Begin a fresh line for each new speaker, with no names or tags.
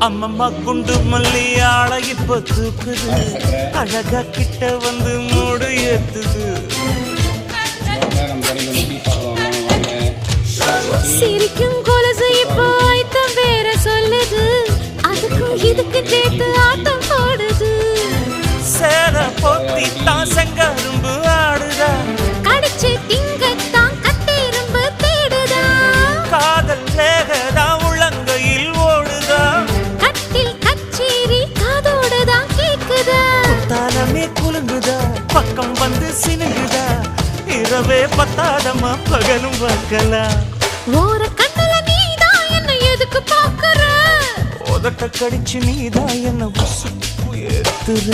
அம்மம்மா குண்டு மல்லி ஆளை இப்ப தூக்குது, அழகா கிட்ட வந்து மூடு ஏத்துது.
சிரிக்கும் கொலுசு இப்போ ஐட்டம் வேற சொல்லுது, அதுக்கும் இதுக்கு சேர்த்து ஆட்டம் போடுது.
சேர போத்தி தான் செங்கரும்பு ஆடுதா,
கடிச்சு திங்கத்தான் கட்டெரும்பு தேடுதா.
காதல் வேகதான் உள்ளங்கையில் ஓடுதா,
கட்டில் கச்சேரி காதோடுதான் கேக்குதா.
தாளமே குலுங்குதா, பக்கம் வந்து சினுங்குதா, இரவே பத்தாதமா பகலும் பார்க்கலாம்.
ஓர கண்ணுல நீதான் என்ன எதுக்கு பாக்குற,
உதட்ட கடிச்சு நீதான் என்ன உசுப்பு ஏத்துற.